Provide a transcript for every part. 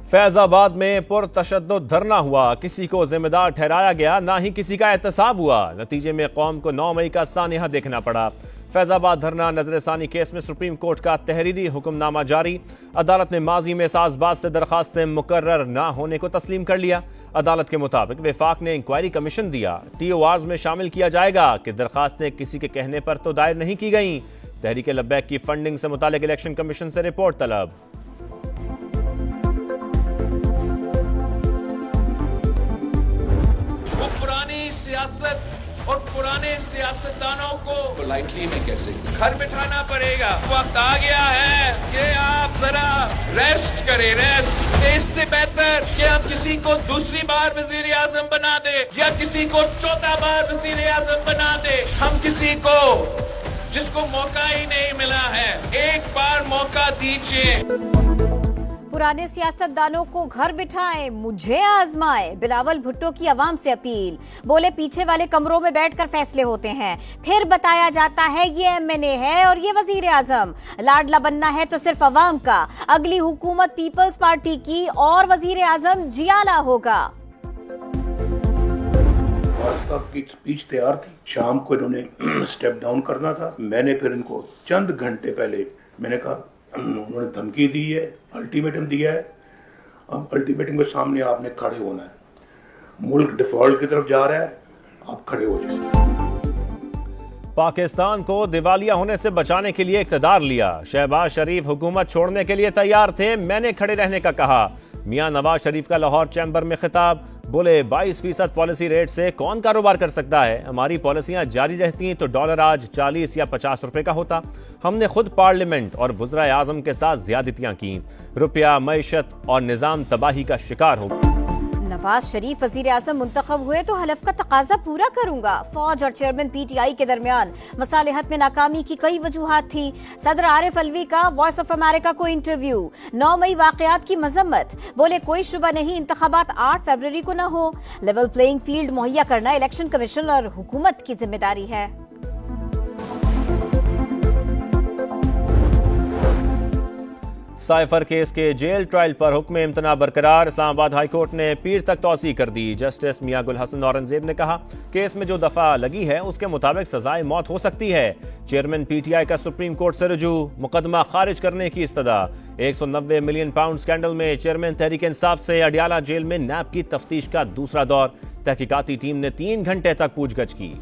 फैजाबाद में पुरतशद्दुद धरना हुआ, किसी को जिम्मेदार ठहराया गया, ना ही किसी का एहतसाब हुआ। नतीजे में कौम को 9 मई का सानिया देखना पड़ा। फैजाबाद धरना नजरसानी केस में सुप्रीम कोर्ट का तहरीरी हुक्मनामा जारी। अदालत ने माजी में साजबाज से दरखास्तें मुकर्रर न होने को तस्लीम कर लिया। अदालत के मुताबिक वफाक ने इंक्वायरी कमीशन दिया। TORs में शामिल किया जाएगा कि दरखास्तें किसी के कहने पर तो दायर नहीं की गई। तहरीक लब्बैक की फंडिंग से मुतालिक इलेक्शन कमीशन से रिपोर्ट तलब। सियासत और पुराने सियासतदानों को लाइटली में कैसे घर बिठाना पड़ेगा। वक्त आ गया है कि आप जरा रेस्ट करें, रेस्ट। इससे बेहतर कि हम किसी को दूसरी बार वजीर आजम बना दे या किसी को चौथा बार वजीर आजम बना दे। हम किसी को जिसको मौका ही नहीं मिला है, एक बार मौका दीजिए। पुराने सियासतदानों को घर बिठाएं, मुझे आजमाएं। बिलावल भुट्टो की आवाम से अपील। बोले पीछे वाले कमरों में बैठकर फैसले होते हैं, फिर बताया जाता है ये MNA है और ये वजीर आजम। लाडला बनना है तो सिर्फ अवाम का। अगली हुकूमत पीपल्स पार्टी की और वजीर आजम जियाला होगा। की स्पीच तैयार थी, शाम को इन्होंने स्टेप डाउन करना था। मैंने फिर इनको चंद घंटे पहले मैंने कहा, उन्होंने धमकी दी है, अल्टीमेटम दिया है। अब अल्टीमेटम के सामने आपने खड़े होना है। मुल्क डिफॉल्ट की तरफ जा रहा है, आप खड़े हो जाए। पाकिस्तान को दिवालिया होने से बचाने के लिए इक़्तिदार लिया। शहबाज शरीफ हुकूमत छोड़ने के लिए तैयार थे, मैंने खड़े रहने का कहा। मियां नवाज शरीफ का लाहौर चैम्बर में खिताब। बोले 22% पॉलिसी रेट से कौन कारोबार कर सकता है। हमारी पॉलिसियां जारी रहती तो डॉलर आज 40 या 50 रुपए का होता। हमने खुद पार्लियामेंट और वज़राए आज़म के साथ ज्यादतियां की। रुपया, मईशत और निजाम तबाही का शिकार हो। नवाज शरीफ वजीर आजम मुंतखब हुए तो हलफ का तकाजा पूरा करूंगा। फौज और चेयरमैन PTI के दरमियान मसालिहत में नाकामी की कई वजूहात थी। सदर आरिफ अलवी का वॉइस ऑफ अमेरिका को इंटरव्यू। 9 मई वाकयात की मजम्मत। बोले कोई शुबा नहीं, इंतखाबात 8 फरवरी को न हो। लेवल प्लेइंग फील्ड मुहैया करना इलेक्शन कमीशन और हुकूमत की जिम्मेदारी है। साइफर केस के जेल ट्रायल पर हुक्म इम्तना बरकरार। इस्लामाबाद हाई कोर्ट ने पीर तक तौसी कर दी। जस्टिस मियां गुल हसन औरंगजेब ने कहा, केस में जो दफा लगी है उसके मुताबिक सजाए मौत हो सकती है। चेयरमैन PTI का सुप्रीम कोर्ट से रुजू, मुकदमा खारिज करने की इस्तदा। 190 मिलियन पाउंड स्कैंडल में चेयरमैन तहरीक इंसाफ से अडियाला जेल में नैब की तफ्तीश का दूसरा दौर। तहकीकाती टीम ने 3 घंटे तक पूछगछ की।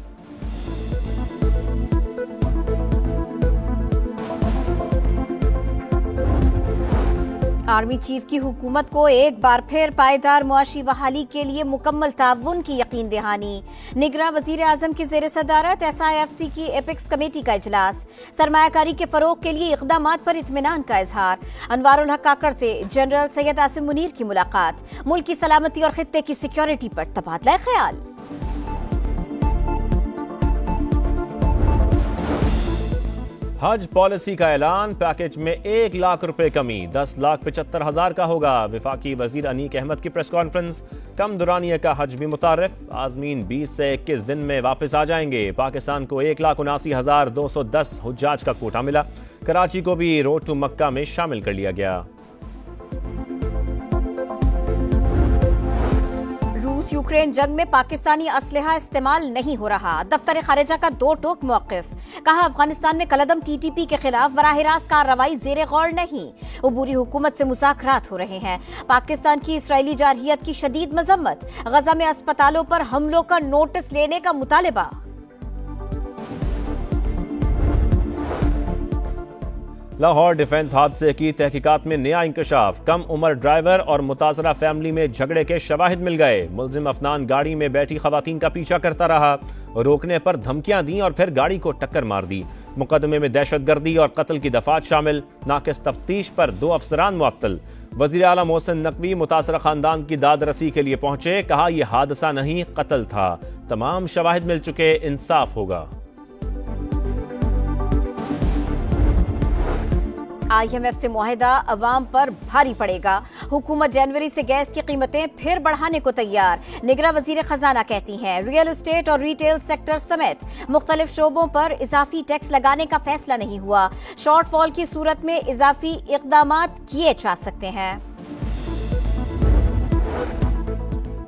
आर्मी चीफ की हुकूमत को एक बार फिर पायदार मुआशी बहाली के लिए मुकम्मल ताउन की यकीन दहानी। निगरां वजीर आजम की जेर सदारत SIFC की एपिक्स कमेटी का इजलास। सरमायाकारी के फरोग के लिए इक़दामात पर इत्मीनान का इजहार। अनवारुल हक काकड़ से जनरल सैयद आसिम मुनीर की मुलाकात। मुल्क की सलामती और खित्ते की सिक्योरिटी पर तबादला ख्याल। हज पॉलिसी का ऐलान। पैकेज में 1 लाख रुपए कमी, 10,75,000 का होगा। वफाकी वजीर अनीक अहमद की प्रेस कॉन्फ्रेंस। कम दुरानिया का हज भी मुतारिफ। आजमीन 20 से 21 दिन में वापस आ जाएंगे। पाकिस्तान को 1,79,210 हुज्जाज का कोटा मिला। कराची को भी रोड टू मक्का में शामिल कर लिया गया। यूक्रेन जंग में पाकिस्तानी असलहा इस्तेमाल नहीं हो रहा। दफ्तर खारिजा का 2 टोक मौक़िफ। कहा, अफगानिस्तान में कलदम TTP के खिलाफ बराह रास्त कार्रवाई जेर गौर नहीं। अबूरी हुकूमत से मुज़ाकरात हो रहे हैं। पाकिस्तान की इसराइली जारहियत की शदीद मजम्मत। गजा में अस्पतालों पर हमलों का नोटिस लेने का मुतालिबा। लाहौर डिफेंस हादसे की तहकीकात में नया इंकशाफ। कम उम्र ड्राइवर और मुतासरा फैमिली में झगड़े के शवाहिद मिल गए। मुल्जिम अफनान गाड़ी में बैठी खवातीन का पीछा करता रहा, रोकने पर धमकियां दी और फिर गाड़ी को टक्कर मार दी। मुकदमे में दहशतगर्दी और कत्ल की दफात शामिल। नाकिस तफ्तीश पर 2 अफसरान मुअत्तल। वजीर आला मोहसिन नकवी मुतासरा खानदान की दाद रसी के लिए पहुंचे। कहा, यह हादसा नहीं, कत्ल था। तमाम शवाहिद मिल चुके, इंसाफ होगा। IMF से मुआहिदा अवाम पर भारी पड़ेगा। हुकूमत जनवरी से गैस की कीमतें फिर बढ़ाने को तैयार। निगरां वजीर खजाना कहती हैं, रियल एस्टेट और रिटेल सेक्टर समेत मुख्तलिफ शोबों पर इजाफी टैक्स लगाने का फैसला नहीं हुआ। शॉर्टफॉल की सूरत में इजाफी इक़दामात किए जा सकते हैं।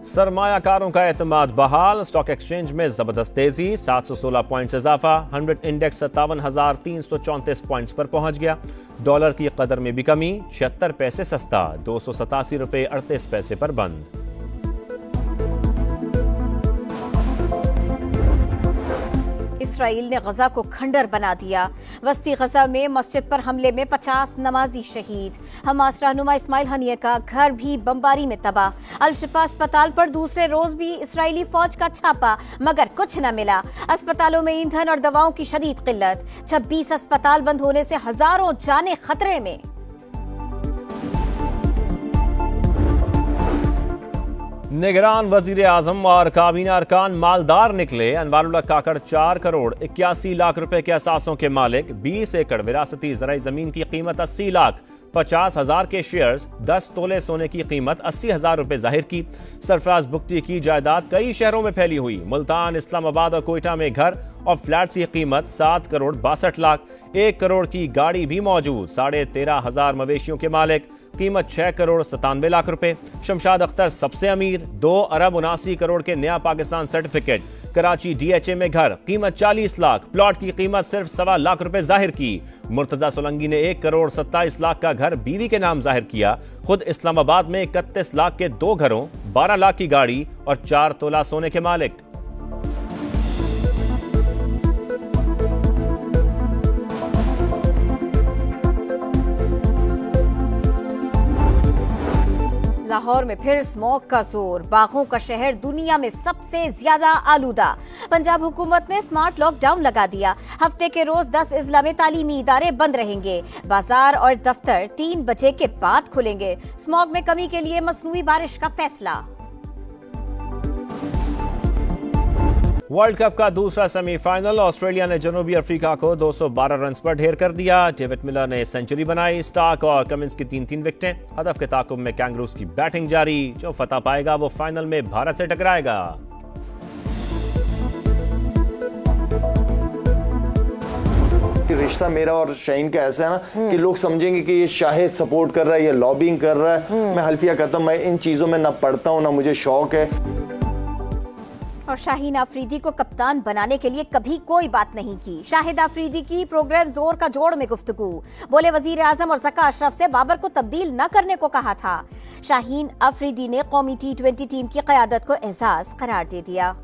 सरमायाकारों का एतमाद बहाल, स्टॉक एक्सचेंज में जबरदस्त तेजी, 716 पॉइंट्स इजाफा, 100 इंडेक्स 57,334 पॉइंट्स पर पहुंच गया। डॉलर की कदर में भी कमी, 76 पैसे सस्ता, 287 रुपए 38 पैसे पर बंद। इसराइल ने गजा को खंडर बना दिया। वस्ती गजा में मस्जिद पर हमले में 50 नमाजी शहीद। हमास रहनुमा इस्माइल हनिये का घर भी बमबारी में तबाह। अल शिफा अस्पताल पर दूसरे रोज भी इसराइली फौज का छापा, मगर कुछ न मिला। अस्पतालों में ईंधन और दवाओं की शदीद किल्लत। 26 अस्पताल बंद होने से हजारों जानें खतरे में। निगरान वजीर आजम और काबीना अरकान मालदार निकले। अनवारुल्लाह काकड़ 4 करोड़ 81 लाख रुपए के असासों के मालिक। 20 एकड़ विरासती ज़राई जमीन की कीमत 80 लाख, 50,000 के शेयर्स, 10 तोले सोने की कीमत 80,000 रुपए जाहिर की। सरफराज बुगटी की जायदाद कई शहरों में फैली हुई। मुल्तान, इस्लामाबाद और कोयटा में घर और फ्लैट्स की कीमत 7 करोड़ 62 लाख। 1 करोड़ की गाड़ी भी मौजूद। 13,500 मवेशियों के मालिक, कीमत 6 करोड़ 97 लाख रुपए। शमशाद अख्तर सबसे अमीर, 2 अरब 79 करोड़ के नया पाकिस्तान सर्टिफिकेट। कराची DHA में घर, कीमत 40 लाख, प्लॉट की कीमत सिर्फ 1.25 लाख रुपए जाहिर की। मुर्तजा सोलंगी ने 1 करोड़ 27 लाख का घर बीवी के नाम जाहिर किया। खुद इस्लामाबाद में 31 लाख के 2 घरों, 12 लाख की गाड़ी और 4 तोला सोने के मालिक। लाहौर में फिर स्मॉग का जोर। बागों का शहर दुनिया में सबसे ज्यादा आलूदा। पंजाब हुकूमत ने स्मार्ट लॉकडाउन लगा दिया। हफ्ते के रोज 10 अजला में तालीमी इदारे बंद रहेंगे। बाजार और दफ्तर 3 बजे के बाद खुलेंगे। स्मॉग में कमी के लिए मसनूई बारिश का फैसला। वर्ल्ड कप का दूसरा सेमीफाइनल, ऑस्ट्रेलिया ने जनूबी अफ्रीका को 212 रन पर ढेर कर दिया। डेविड मिलर ने सेंचुरी बनाई। स्टार्क और कमिंस की 3-3 विकेटें। हदफ के ताकुब में कैंगरूज की बैटिंग जारी। जो फतह पाएगा वो फाइनल में भारत से टकराएगा। रिश्ता मेरा और शाहीन का ऐसा है ना कि लोग समझेंगे कि ये शाहिद सपोर्ट कर रहा है, ये लॉबिंग कर रहा है। मैं हल्फिया कहता हूँ, मैं इन चीजों में ना पढ़ता हूँ ना मुझे शौक है। और शाहीन आफरीदी को कप्तान बनाने के लिए कभी कोई बात नहीं की। शाहिद आफरीदी की प्रोग्राम जोर का जोड़ में गुफ्तगू। बोले वजीर आजम और ज़का अशरफ से बाबर को तब्दील न करने को कहा था। शाहीन आफरीदी ने कौमी T20 टीम की क़यादत को एजाज करार दे दिया।